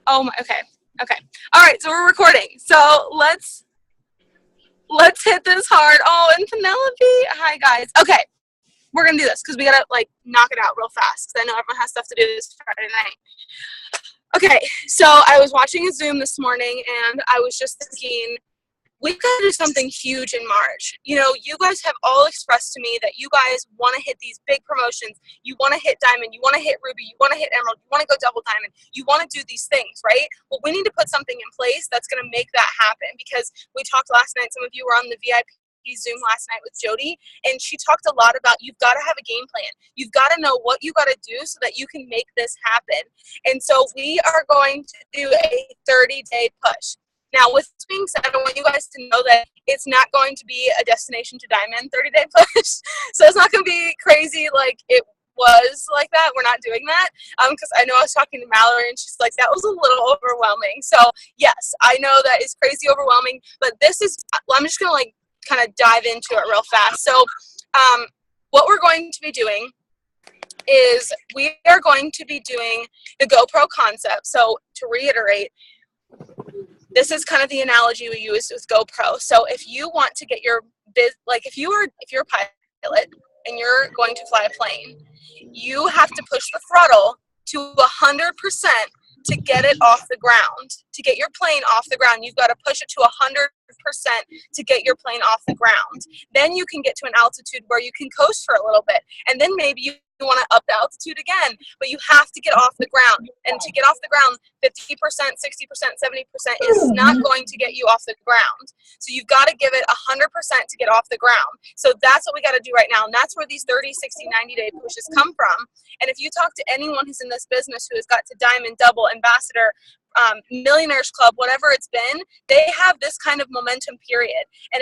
Oh my, okay. All right, so we're recording. So let's hit this hard. Oh, and Penelope. Hi guys. Okay, we're gonna do this because we gotta like knock it out real fast because I know everyone has stuff to do this Friday night. Okay, so I was watching a Zoom this morning and I was just thinking, we've got to do something huge in March. You know, you guys have all expressed to me that you guys want to hit these big promotions. You want to hit Diamond. You want to hit Ruby. You want to hit Emerald. You want to go Double Diamond. You want to do these things, right? Well, we need to put something in place that's going to make that happen because we talked last night. Some of you were on the VIP Zoom last night with Jody, and she talked a lot about you've got to have a game plan. You've got to know what you got to do so that you can make this happen. And so we are going to do a 30-day push. Now, with this being said, I want you guys to know that it's not going to be a destination to Diamond 30-day push. So it's not going to be crazy like it was like that. We're not doing that because I know I was talking to Mallory and she's like, that was a little overwhelming. So yes, I know that is crazy overwhelming, but this is, I'm just going to like kind of dive into it real fast. So what we're going to be doing is we are going to be doing the GoPro concept. So to reiterate, this is kind of the analogy we use with GoPro. So if you want to get your if you're a pilot and you're going to fly a plane, you have to push the throttle to 100% to get it off the ground. To get your plane off the ground, you've got to push it to 100% to get your plane off the ground. Then you can get to an altitude where you can coast for a little bit, and then maybe you want to up the altitude again, but you have to get off the ground. And to get off the ground, 50%, 60%, 70% is not going to get you off the ground. So you've got to give it 100% to get off the ground. So that's what we got to do right now. And that's where these 30, 60, 90-day pushes come from. And if you talk to anyone who's in this business who has got to Diamond, Double, Ambassador, Millionaires Club, whatever it's been, they have this kind of momentum period. And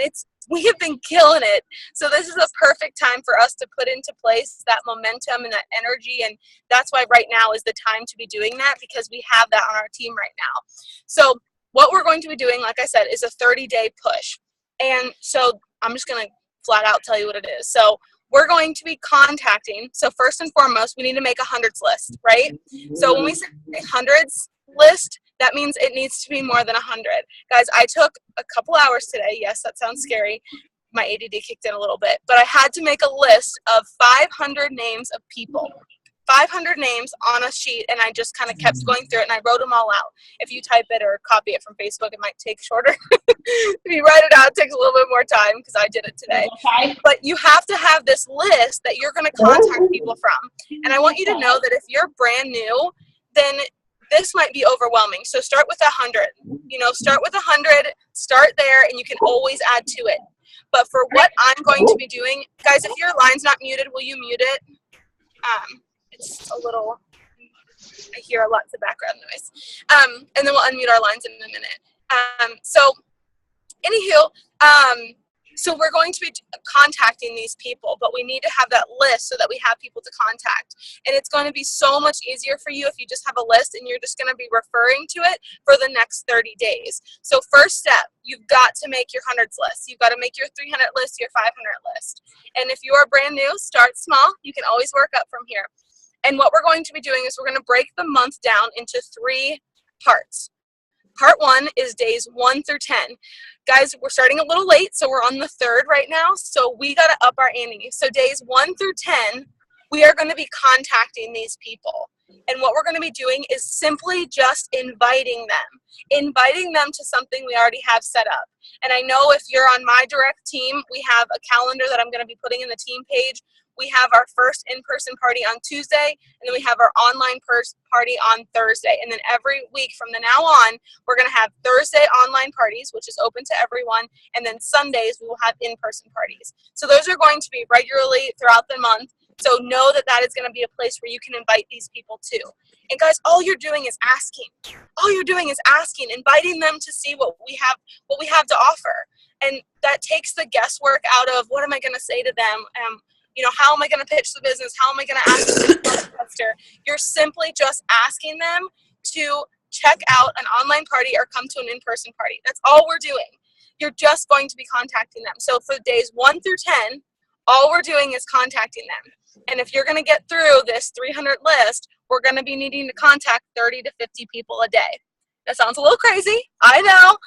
we have been killing it. So this is a perfect time for us to put into place that momentum and that energy. And that's why right now is the time to be doing that, because we have that on our team right now. So what we're going to be doing, like I said, is a 30-day push. And so I'm just going to flat out tell you what it is. So we're going to be contacting. So first and foremost, we need to make a hundreds list, right? So when we say hundreds list, that means it needs to be more than 100. Guys, I took a couple hours today. Yes, that sounds scary. My ADD kicked in a little bit. But I had to make a list of 500 names of people. 500 names on a sheet, and I just kind of kept going through it, and I wrote them all out. If you type it or copy it from Facebook, it might take shorter. If you write it out, it takes a little bit more time because I did it today. But you have to have this list that you're going to contact people from. And I want you to know that if you're brand new, then this might be overwhelming. So start with 100. Start with 100, start there, and you can always add to it. But for what I'm going to be doing, guys, if your line's not muted, will you mute it? It's a little, I hear lots of background noise. And then we'll unmute our lines in a minute. So we're going to be contacting these people, but we need to have that list so that we have people to contact. And it's going to be so much easier for you if you just have a list and you're just going to be referring to it for the next 30 days. So first step, you've got to make your hundreds list. You've got to make your 300 list, your 500 list. And if you are brand new, start small. You can always work up from here. And what we're going to be doing is we're going to break the month down into 3 parts. Part 1 is days 1 through 10. Guys, we're starting a little late, so we're on the 3rd right now, so we got to up our ante. So days 1 through 10, we are going to be contacting these people. And what we're going to be doing is simply just inviting them to something we already have set up. And I know if you're on my direct team, we have a calendar that I'm going to be putting in the team page. We have our first in-person party on Tuesday, and then we have our online party on Thursday. And then every week from now on, we're going to have Thursday online parties, which is open to everyone, and then Sundays we will have in-person parties. So those are going to be regularly throughout the month. So know that that is going to be a place where you can invite these people too. And guys, all you're doing is asking. Inviting them to see what we have to offer. And that takes the guesswork out of what am I going to say to them? How am I going to pitch the business? How am I going to ask the investor? You're simply just asking them to check out an online party or come to an in-person party. That's all we're doing. You're just going to be contacting them. So for days 1 through 10, all we're doing is contacting them. And if you're going to get through this 300 list, we're going to be needing to contact 30 to 50 people a day. That sounds a little crazy, I know.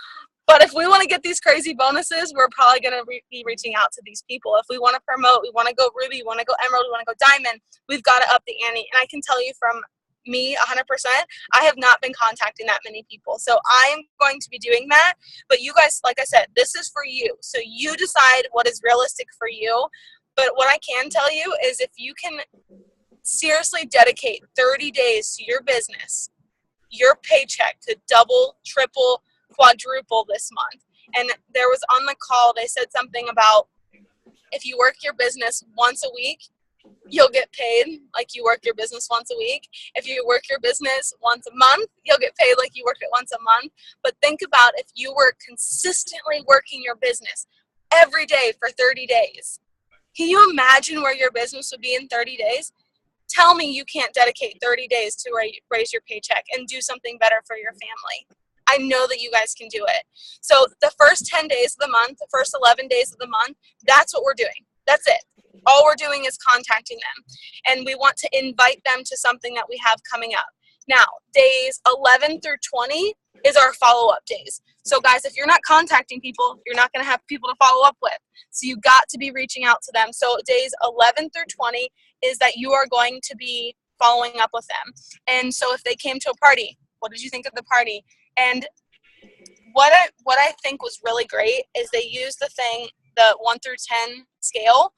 But if we want to get these crazy bonuses, we're probably going to be reaching out to these people. If we want to promote, we want to go Ruby, we want to go Emerald, we want to go Diamond, we've got to up the ante. And I can tell you from me 100%, I have not been contacting that many people. So I'm going to be doing that. But you guys, like I said, this is for you. So you decide what is realistic for you. But what I can tell you is if you can seriously dedicate 30 days to your business, your paycheck could double, triple, quadruple this month. And there was on the call, they said something about if you work your business once a week, you'll get paid like you work your business once a week. If you work your business once a month, you'll get paid like you work it once a month. But think about if you were consistently working your business every day for 30 days. Can you imagine where your business would be in 30 days? Tell me you can't dedicate 30 days to raise your paycheck and do something better for your family. I know that you guys can do it. So the first 10 days of the month, the first 11 days of the month, that's what we're doing. That's it. All we're doing is contacting them. And we want to invite them to something that we have coming up. Now, days 11 through 20 is our follow-up days. So guys, if you're not contacting people, you're not going to have people to follow up with. So you got to be reaching out to them. So days 11 through 20 is that you are going to be following up with them. And so if they came to a party, what did you think of the party? And what I think was really great is they used the 1 through 10 scale.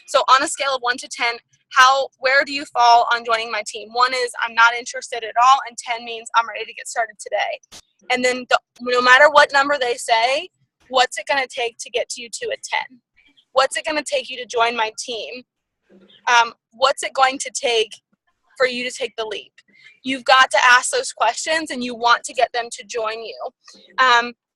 So on a scale of 1 to 10, where do you fall on joining my team? 1 is I'm not interested at all, and 10 means I'm ready to get started today. And then no matter what number they say, what's it going to take to get you to a 10? What's it going to take you to join my team? What's it going to take for you to take the leap? You've got to ask those questions, and you want to get them to join you.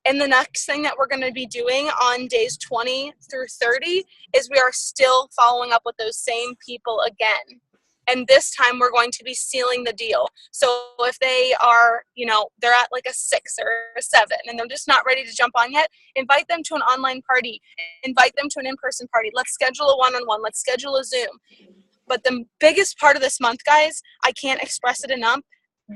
And the next thing that we're going to be doing on days 20 through 30 is we are still following up with those same people again. And this time we're going to be sealing the deal. So if they are, they're at like a 6 or a 7 and they're just not ready to jump on yet, invite them to an online party, invite them to an in-person party. Let's schedule a one-on-one. Let's schedule a Zoom. But the biggest part of this month, guys, I can't express it enough.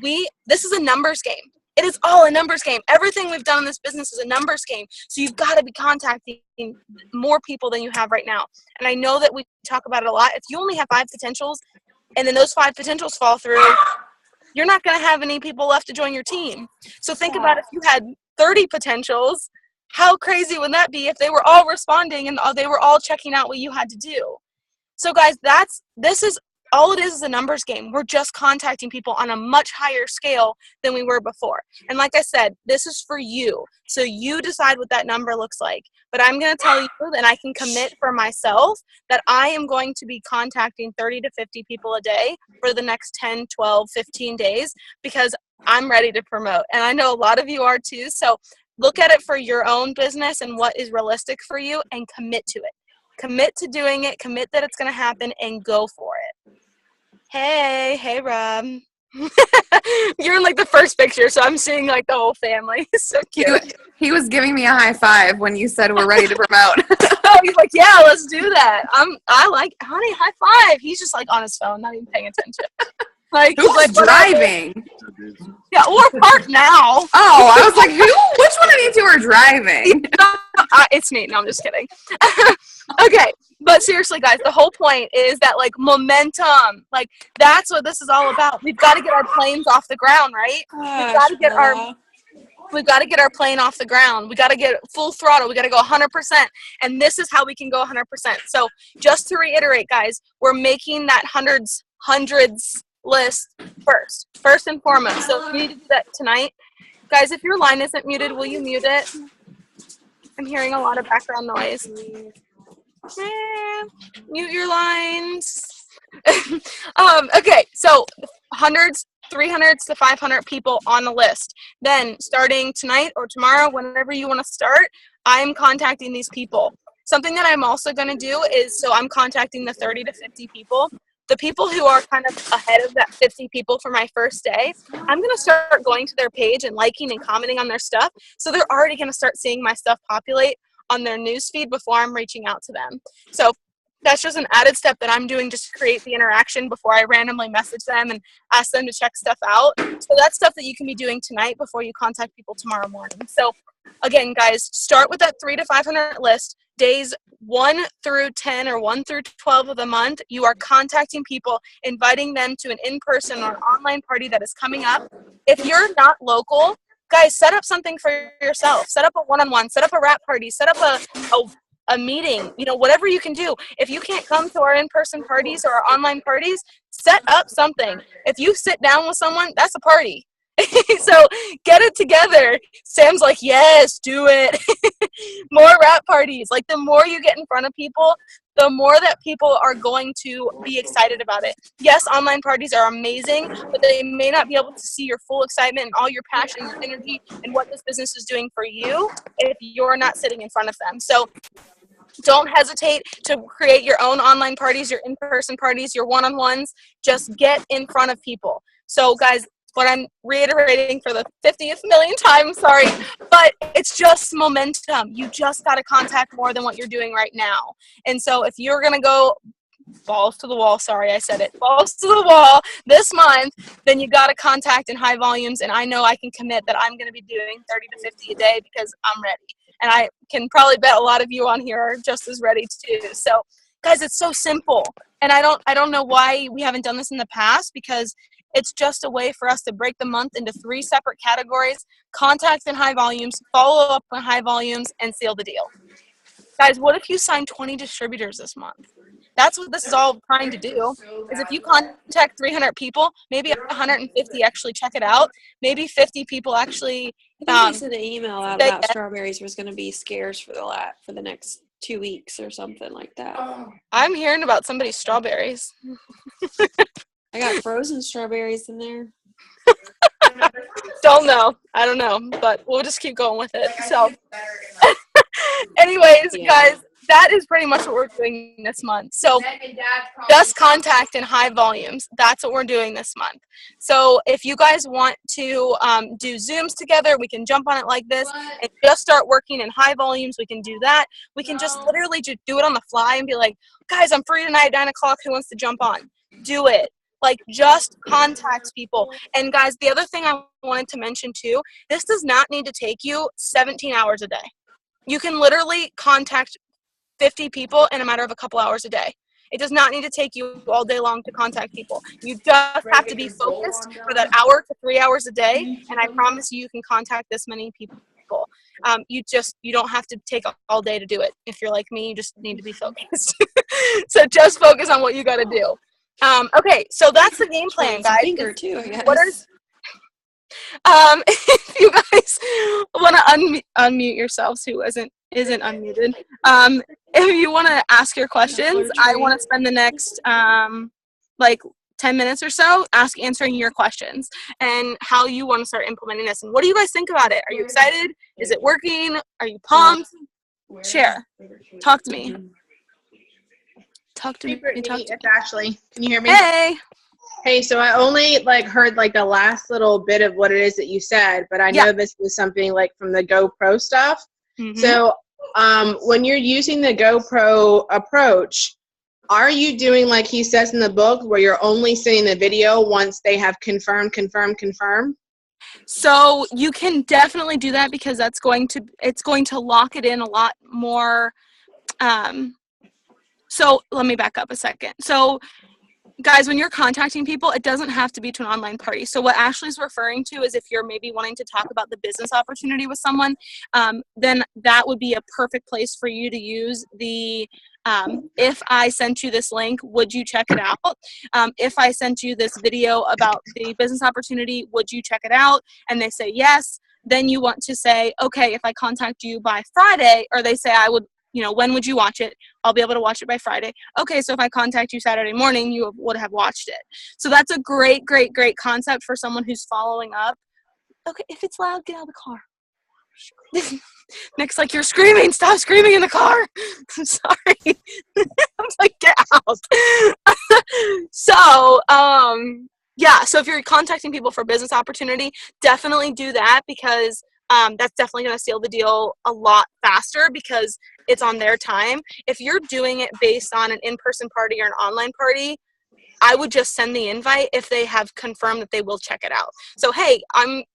This is a numbers game. It is all a numbers game. Everything we've done in this business is a numbers game. So you've got to be contacting more people than you have right now. And I know that we talk about it a lot. If you only have 5 potentials and then those 5 potentials fall through, you're not going to have any people left to join your team. So think about if you had 30 potentials, how crazy would that be if they were all responding and they were all checking out what you had to do? So guys, this is all it is a numbers game. We're just contacting people on a much higher scale than we were before. And like I said, this is for you. So you decide what that number looks like. But I'm going to tell you, and I can commit for myself, that I am going to be contacting 30 to 50 people a day for the next 10, 12, 15 days because I'm ready to promote. And I know a lot of you are too. So look at it for your own business and what is realistic for you and commit to it. Commit to doing it, commit that it's going to happen, and go for it. Hey, Rob. You're in like the first picture, so I'm seeing like the whole family. It's so cute. He was giving me a high five when you said we're ready to promote. Oh, he's like, yeah, let's do that. I like, honey, high five. He's just like on his phone, not even paying attention. Like, who's like, driving? Yeah, we're parked now. Oh, I was like, which one of you two are driving? It's me. No, I'm just kidding. Okay, but seriously, guys, the whole point is that, like, momentum. Like, that's what this is all about. We've got to get our planes off the ground, right? We've got to get our plane off the ground. We got to get full throttle. We got to go 100%. And this is how we can go 100%. So just to reiterate, guys, we're making that hundreds list first and foremost. So we need to do that tonight. Guys, if your line isn't muted, will you mute it? I'm hearing a lot of background noise. Mute your lines. Okay, so hundreds, 300s to 500 people on the list. Then starting tonight or tomorrow, whenever you want to start, I'm contacting these people. Something that I'm also going to do is, so I'm contacting the 30 to 50 people. The people who are kind of ahead of that 50 people for my first day, I'm going to start going to their page and liking and commenting on their stuff. So they're already going to start seeing my stuff populate on their newsfeed before I'm reaching out to them. So That's just an added step that I'm doing just to create the interaction before I randomly message them and ask them to check stuff out. So that's stuff that you can be doing tonight before you contact people tomorrow morning. So again, guys, start with that 300 to 500 list. Days 1 through 10 or 1 through 12 of the month, you are contacting people, inviting them to an in-person or online party that is coming up. If you're not local, guys, set up something for yourself. Set up a one-on-one, set up a wrap party, set up a meeting, whatever you can do. If you can't come to our in-person parties or our online parties, set up something. If you sit down with someone, that's a party. So get it together. Sam's like, yes, do it. More wrap parties. Like, the more you get in front of people, the more that people are going to be excited about it. Yes, online parties are amazing, but they may not be able to see your full excitement and all your passion and your energy and what this business is doing for you if you're not sitting in front of them. So don't hesitate to create your own online parties, your in-person parties, your one-on-ones. Just get in front of people. So guys, what I'm reiterating for the 50th million time, sorry, but it's just momentum. You just got to contact more than what you're doing right now. And so if you're going to go balls to the wall, sorry, I said it, balls to the wall this month, then you got to contact in high volumes. And I know I can commit that I'm going to be doing 30 to 50 a day because I'm ready. And I can probably bet a lot of you on here are just as ready too. So guys, it's so simple. And I don't know why we haven't done this in the past, because it's just a way for us to break the month into 3 separate categories: contacts in high volumes, follow up in high volumes, and seal the deal. Guys, what if you sign 20 distributors this month? That's what this is all trying to do, is if you contact 300 people, maybe 150 actually check it out. Maybe 50 people actually I think they sent an email out about strawberries was going to be scarce for the next 2 weeks or something like that. I'm hearing about somebody's strawberries. I got frozen strawberries in there. Don't know. I don't know, but we'll just keep going with it. So anyways, guys, that is pretty much what we're doing this month. So just contact in high volumes. That's what we're doing this month. So if you guys want to do Zooms together, we can jump on it like this and just start working in high volumes. We can do that. We can just literally just do it on the fly and be like, guys, I'm free tonight at 9 o'clock. Who wants to jump on? Do it. Like, just contact people. And guys, the other thing I wanted to mention too, this does not need to take you 17 hours a day. You can literally contact 50 people in a matter of a couple hours a day. It does not need to take you all day long to contact people. You just have to be focused for that hour to 3 hours a day, and I promise you can contact this many people. You don't have to take all day to do it. If you're like me, you just need to be focused. So just focus on what you got to do. Okay, so that's the game plan, guys. Finger too, I guess. If you guys want to unmute yourselves, who isn't unmuted, if you want to ask your questions, I want to spend the next 10 minutes or so answering your questions and how you want to start implementing this. And what do you guys think about it? Are you excited? Is it working? Are you pumped? Share. Talk to me. Talk to me. Brittany, it's Ashley. Can you hear me? Hey. Hey, so I only heard the last little bit of what it is that you said, but I know this was something from the GoPro stuff. Mm-hmm. So when you're using the GoPro approach, are you doing like he says in the book, where you're only sending the video once they have confirmed? So you can definitely do that, because it's going to lock it in a lot more. So let me back up a second. So guys, when you're contacting people, it doesn't have to be to an online party. So what Ashley's referring to is if you're maybe wanting to talk about the business opportunity with someone, then that would be a perfect place for you to use the if I sent you this link, would you check it out? If I sent you this video about the business opportunity, would you check it out? And they say yes. Then you want to say, okay, if I contact you by Friday, or they say I would, when would you watch it? I'll be able to watch it by Friday. Okay, so if I contact you Saturday morning, you would have watched it. So that's a great, great, great concept for someone who's following up. Okay, if it's loud, get out of the car. Nick's like, you're screaming. Stop screaming in the car. I'm sorry. I'm like, get out. So, so if you're contacting people for business opportunity, definitely do that, because that's definitely going to seal the deal a lot faster because it's on their time. If you're doing it based on an in-person party or an online party, I would just send the invite if they have confirmed that they will check it out. So, hey,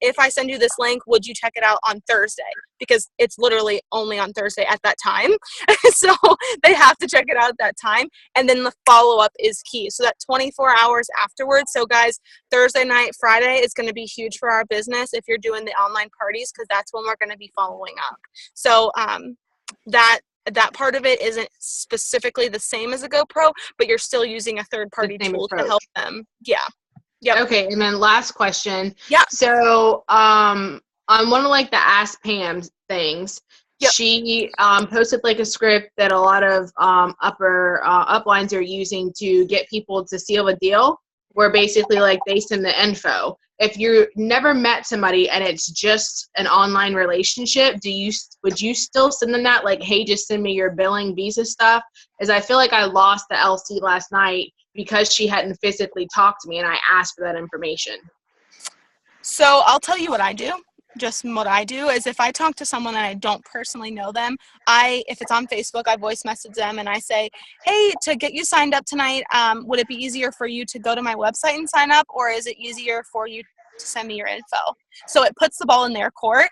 if I send you this link, would you check it out on Thursday? Because it's literally only on Thursday at that time. So they have to check it out at that time. And then the follow-up is key. So that 24 hours afterwards. So guys, Thursday night, Friday is going to be huge for our business if you're doing the online parties, because that's when we're going to be following up. So that part of it isn't specifically the same as a GoPro, but you're still using a third-party tool to help them. Yeah. Yep. Okay, and then last question. Yeah. So, on one of like the Ask Pam things, yep. She posted like a script that a lot of uplines are using to get people to seal a deal, where basically like they send the info. If you never met somebody and it's just an online relationship, would you still send them that? Like, hey, just send me your billing visa stuff? As I feel like I lost the LC last night because she hadn't physically talked to me and I asked for that information. So I'll tell you what I do. Just what I do is if I talk to someone and I don't personally know them, if it's on Facebook, I voice message them and I say, hey, to get you signed up tonight, would it be easier for you to go to my website and sign up, or is it easier for you to send me your info? So it puts the ball in their court.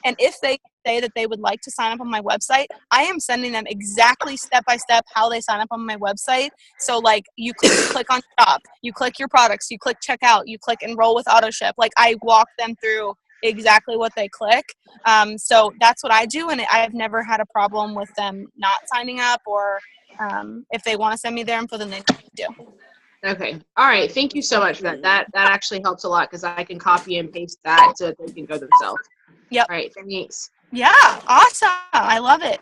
And if they say that they would like to sign up on my website, I am sending them exactly step-by-step how they sign up on my website. So like you click on shop, you click your products, you click checkout, you click enroll with AutoShip. Like I walk them through exactly what they click. So that's what I do. And I've never had a problem with them not signing up, or if they want to send me their info, then they do. Okay. All right. Thank you so much for that. That actually helps a lot because I can copy and paste that so that they can go themselves. Yep. All right. Thanks. Yeah. Awesome. I love it.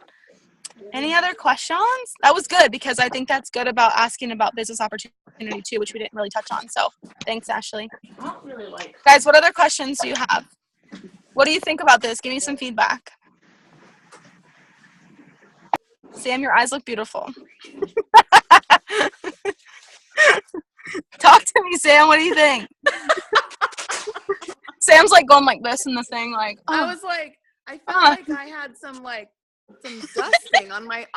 Any other questions? That was good because I think that's good about asking about business opportunity too, which we didn't really touch on. So thanks, Ashley. I don't really like. Guys, what other questions do you have? What do you think about this? Give me some feedback. Sam, your eyes look beautiful. Talk to me, Sam. What do you think? Sam's like going like this in the thing, like. Oh. I was like, I felt like I had some dusting on my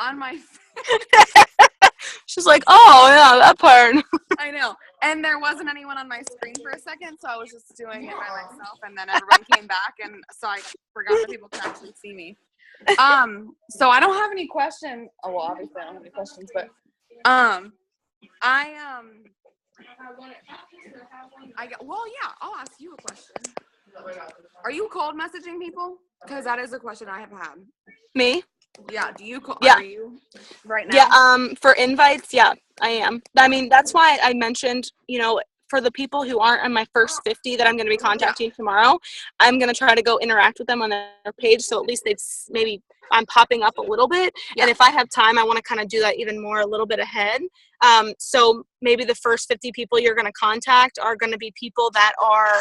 She's like, oh yeah, that part. I know. And there wasn't anyone on my screen for a second, so I was just doing it by myself, and then everyone came back, and so I forgot that people could actually see me. So I don't have any questions. Oh, well, obviously I don't have any questions, but well, yeah, I'll ask you a question. Are you cold messaging people? Because that is a question I have had. Me? Yeah. Do you call? Yeah. Are you right now? Yeah. For invites, yeah, I am. I mean, that's why I mentioned, for the people who aren't on my first 50 that I'm going to be contacting tomorrow, I'm going to try to go interact with them on their page. So at least I'm popping up a little bit. Yeah. And if I have time, I want to kind of do that even more a little bit ahead. So maybe the first 50 people you're going to contact are going to be people that are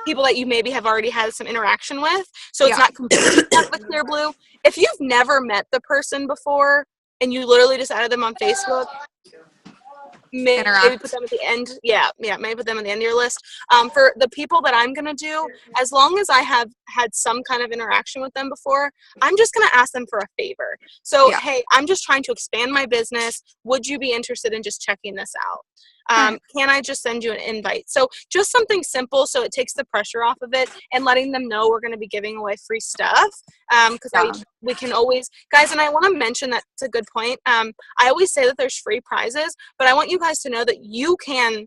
people that you maybe have already had some interaction with. So it's not completely out of the clear blue. If you've never met the person before and you literally just added them on Facebook, maybe put them at the end. Yeah, maybe put them at the end of your list. For the people that I'm going to do, as long as I have had some kind of interaction with them before, I'm just going to ask them for a favor. So, hey, I'm just trying to expand my business. Would you be interested in just checking this out? Can I just send you an invite? So just something simple so it takes the pressure off of it, and letting them know we're going to be giving away free stuff. Because we can always, guys, and I want to mention that's a good point. I always say that there's free prizes, but I want you guys to know that you can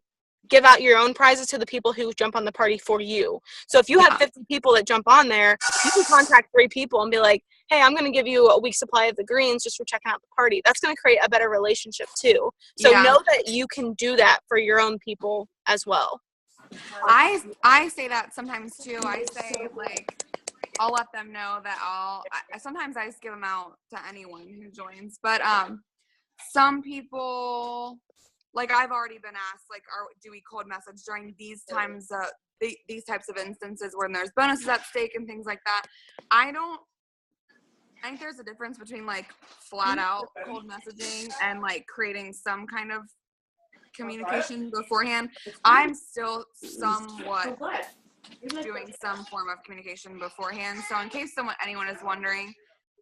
give out your own prizes to the people who jump on the party for you. So if you have 50 people that jump on there, you can contact 3 people and be like, hey, I'm going to give you a week's supply of the greens just for checking out the party. That's going to create a better relationship too. So know that you can do that for your own people as well. I say that sometimes too. I say I'll let them know that sometimes I just give them out to anyone who joins, but some people, I've already been asked, do we cold message during these times, these types of instances when there's bonuses at stake and things like that. I think there's a difference between flat out cold messaging and creating some kind of communication beforehand. I'm still somewhat doing some form of communication beforehand. So in case anyone is wondering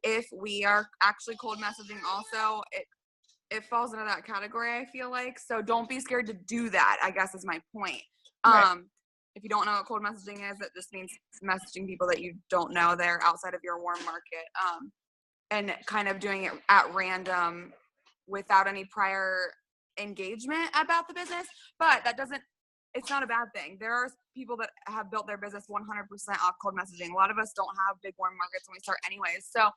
if we are actually cold messaging also, it falls into that category, I feel like. So don't be scared to do that, I guess is my point. Right. If you don't know what cold messaging is, it just means messaging people that you don't know. They're outside of your warm market, and kind of doing it at random without any prior engagement about the business. But it's not a bad thing. There are people that have built their business 100% off cold messaging. A lot of us don't have big warm markets when we start anyways. So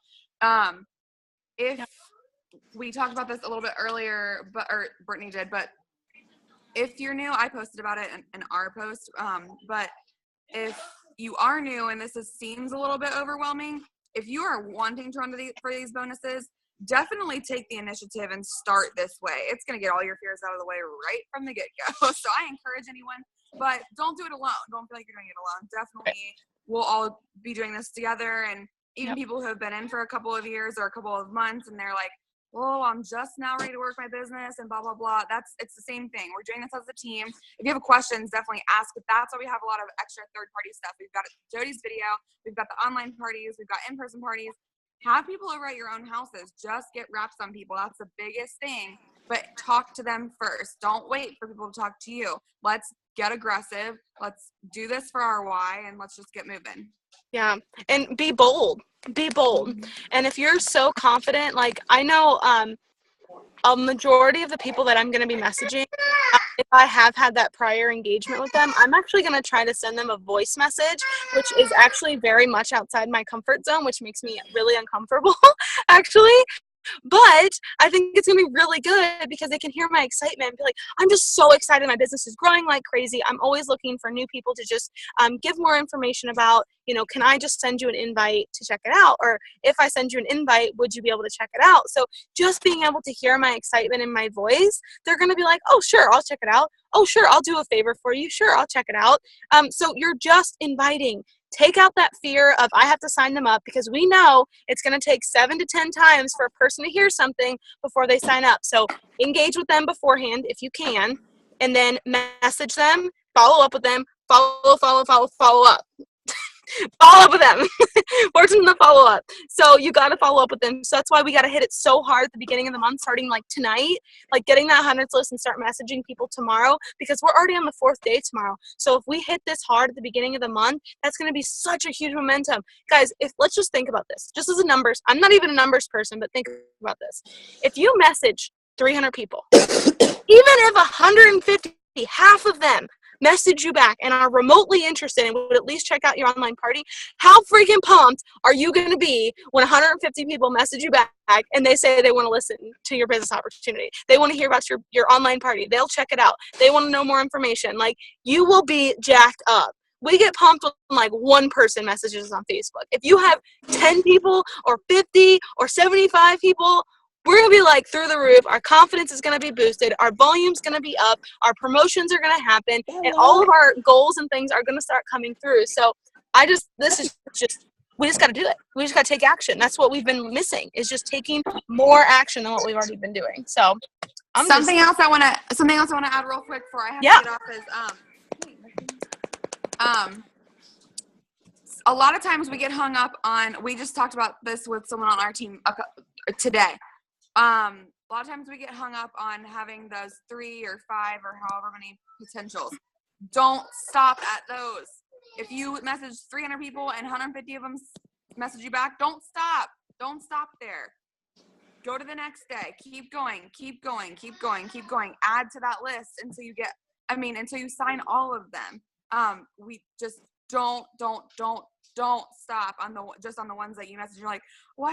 if we talked about this a little bit earlier, or Brittany did, but if you're new, I posted about it in our post. But if you are new and seems a little bit overwhelming, if you are wanting to run for these bonuses, definitely take the initiative and start this way. It's going to get all your fears out of the way right from the get-go. So I encourage anyone, but don't do it alone. Don't feel like you're doing it alone. Definitely, we'll all be doing this together. And even people who have been in for a couple of years or a couple of months, and they're like, "Oh, I'm just now ready to work my business," and blah, blah, blah. It's the same thing. We're doing this as a team. If you have questions, definitely ask. But that's why we have a lot of extra third-party stuff. We've got Jody's video. We've got the online parties. We've got in-person parties. Have people over at your own houses. Just get reps on people. That's the biggest thing. But talk to them first. Don't wait for people to talk to you. Let's get aggressive. Let's do this for our why, and let's just get moving. Yeah, and be bold. Be bold. And if you're so confident, like I know a majority of the people that I'm going to be messaging, if I have had that prior engagement with them, I'm actually going to try to send them a voice message, which is actually very much outside my comfort zone, which makes me really uncomfortable, actually. But I think it's going to be really good because they can hear my excitement and be like, I'm just so excited. My business is growing like crazy. I'm always looking for new people to just give more information about, can I just send you an invite to check it out? Or if I send you an invite, would you be able to check it out? So just being able to hear my excitement in my voice, they're going to be like, oh, sure, I'll check it out. Oh, sure, I'll do a favor for you. Sure, I'll check it out. So you're just inviting. Take out that fear of I have to sign them up, because we know it's going to take 7 to 10 times for a person to hear something before they sign up. So engage with them beforehand if you can, and then message them, follow up with them, follow up. Follow up with them. Works in the follow up. So you got to follow up with them. So that's why we got to hit it so hard at the beginning of the month, starting like tonight, like getting that hundreds list and start messaging people tomorrow, because we're already on the 4th day tomorrow. So if we hit this hard at the beginning of the month, that's going to be such a huge momentum. Guys, let's just think about this. Just as a numbers, I'm not even a numbers person, but think about this. If you message 300 people, even if 150, half of them message you back and are remotely interested and would at least check out your online party, how freaking pumped are you going to be when 150 people message you back and they say they want to listen to your business opportunity? They want to hear about your online party. They'll check it out. They want to know more information. Like, you will be jacked up. We get pumped when like one person messages us on Facebook. If you have 10 people or 50 or 75 people, we're going to be like through the roof. Our confidence is going to be boosted. Our volume's going to be up. Our promotions are going to happen. And all of our goals and things are going to start coming through. So we just got to do it. We just got to take action. That's what we've been missing, is just taking more action than what we've already been doing. So something else I want to add real quick before I have to get off is, a lot of times we get hung up on, we just talked about this with someone on our team today. A lot of times we get hung up on having those 3 or 5 or however many potentials. Don't stop at those. If you message 300 people and 150 of them message you back, don't stop. Don't stop there. Go to the next day. Keep going. Add to that list until you sign all of them. We just don't stop on the ones that you message. You're like, well,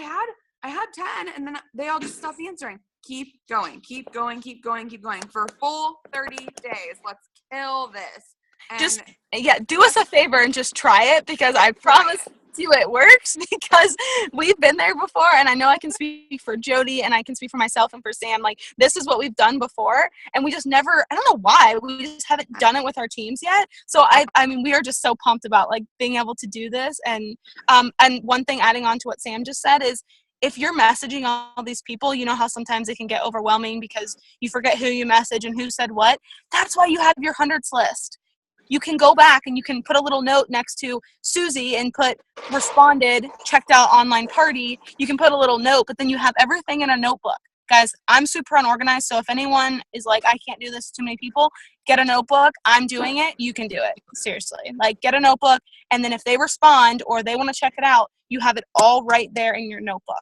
I had 10, and then they all just stopped answering. Keep going for a full 30 days. Let's kill this. And do us a favor and just try it, because I promise you it works, because we've been there before, and I know I can speak for Jody and I can speak for myself and for Sam. Like, this is what we've done before, and we just never, I don't know why, we just haven't done it with our teams yet. So I mean, we are just so pumped about like being able to do this. And one thing adding on to what Sam just said is, if you're messaging all these people, you know how sometimes it can get overwhelming because you forget who you message and who said what. That's why you have your hundreds list. you can go back and you can put a little note next to Susie and put responded, checked out online party. You can put a little note, but then you have everything in a notebook. Guys, I'm super unorganized, so if anyone is like, I can't do this to too many people, get a notebook. I'm doing it. You can do it. Seriously. Like, get a notebook, and then if they respond or they want to check it out, you have it all right there in your notebook.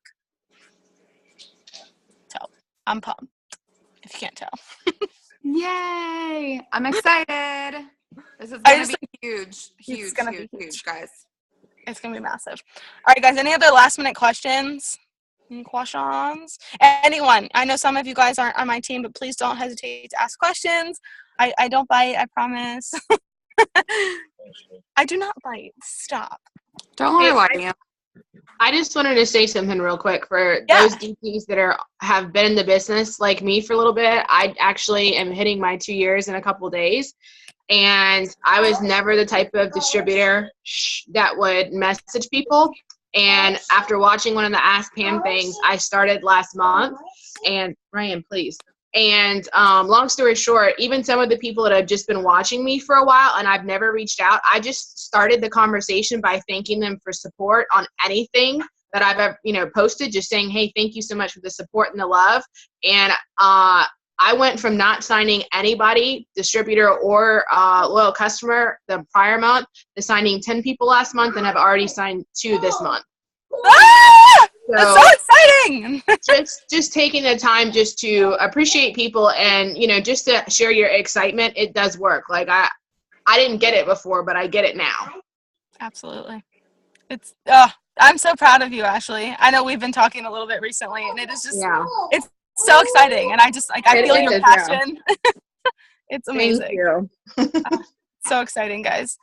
So, I'm pumped, if you can't tell. Yay! I'm excited. This is going to be huge, guys. It's going to be massive. All right, guys, any other last-minute questions? Any questions? Anyone? I know some of you guys aren't on my team, but please don't hesitate to ask questions. I don't bite, I promise. I do not bite. Stop. Don't let her lie to you. I just wanted to say something real quick for those DPs that have been in the business like me for a little bit. I actually am hitting my 2 years in a couple days, and I was never the type of distributor that would message people. And after watching one of the Ask Pam things, I started last month. And Ryan, please. And long story short, even some of the people that have just been watching me for a while and I've never reached out, I just started the conversation by thanking them for support on anything that I've ever, posted, just saying, hey, thank you so much for the support and the love. And I went from not signing anybody, distributor or loyal customer the prior month, to signing 10 people last month, and I've already signed 2 this month. Ah! That's so exciting! just taking the time just to appreciate people and, just to share your excitement. It does work. Like I didn't get it before, but I get it now. Absolutely. It's I'm so proud of you, Ashley. I know we've been talking a little bit recently, and it is just it's so exciting, and I just I feel your passion. It's amazing. Thank you. So exciting, guys.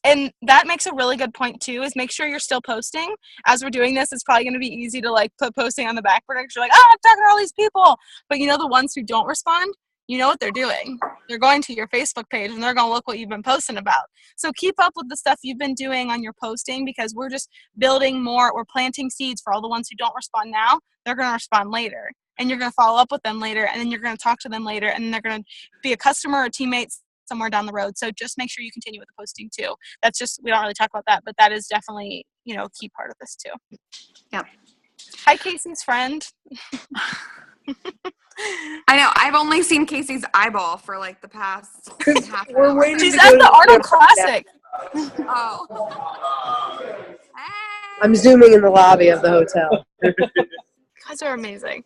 And that makes a really good point too, is make sure you're still posting. As we're doing this, it's probably going to be easy to like put posting on the back burner because you're like, I'm talking to all these people. But the ones who don't respond, you know what they're doing. They're going to your Facebook page and they're going to look what you've been posting about. So keep up with the stuff you've been doing on your posting, because we're just building more. We're planting seeds for all the ones who don't respond now. They're going to respond later, and you're going to follow up with them later, and then you're going to talk to them later, and they're going to be a customer or teammate somewhere down the road. So just make sure you continue with the posting too. That's just, we don't really talk about that, but that is definitely, a key part of this too. Yep. Hi, Casey's friend. I know. I've only seen Casey's eyeball for like the past half an hour. She's at the Arnold Classic. Oh. Hey. I'm zooming in the lobby of the hotel. You guys are amazing.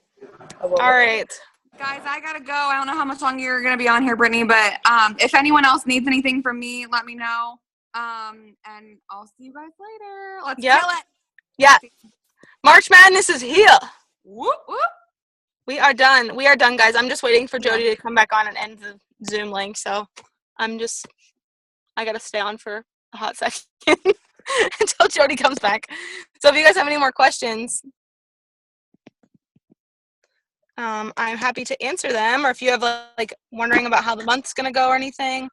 All right. Guys, I gotta go. I don't know how much longer you're gonna be on here, Brittany, but if anyone else needs anything from me, let me know. And I'll see you guys later. Let's kill it. Yeah. March Madness is here. Whoop, whoop. We are done. We are done, guys. I'm just waiting for Jody to come back on and end the Zoom link. So I gotta stay on for a hot second until Jody comes back. So if you guys have any more questions, I'm happy to answer them, or if you have like wondering about how the month's gonna go or anything.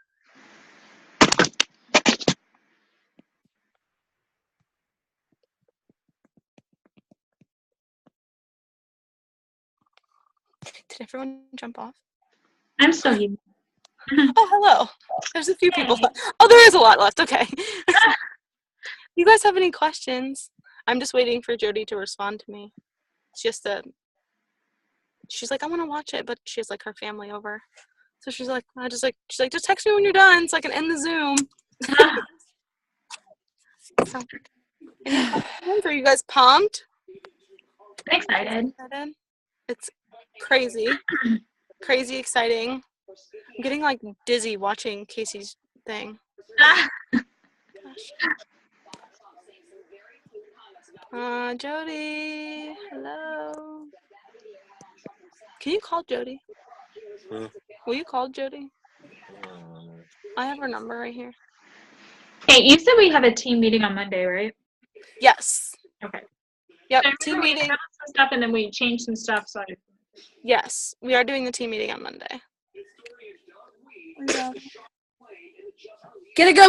Did everyone jump off? I'm still here. Oh, hello. There's a few people. Oh, there is a lot left. Okay. You guys have any questions? I'm just waiting for Jody to respond to me. It's just she's like, I want to watch it, but she has like her family over. So she's like, just text me when you're done so I can end the Zoom. So, any questions? Are you guys pumped? Excited. It's crazy. Crazy exciting. I'm getting like dizzy watching Casey's thing. Gosh. Jody. Hello. Can you call Jody? Will you call Jody? I have her number right here. Hey, you said we have a team meeting on Monday, right? Yes. Okay. Yep. So Team meeting. some stuff, and then we changed some stuff. So Yes, we are doing the team meeting on Monday. Get a go.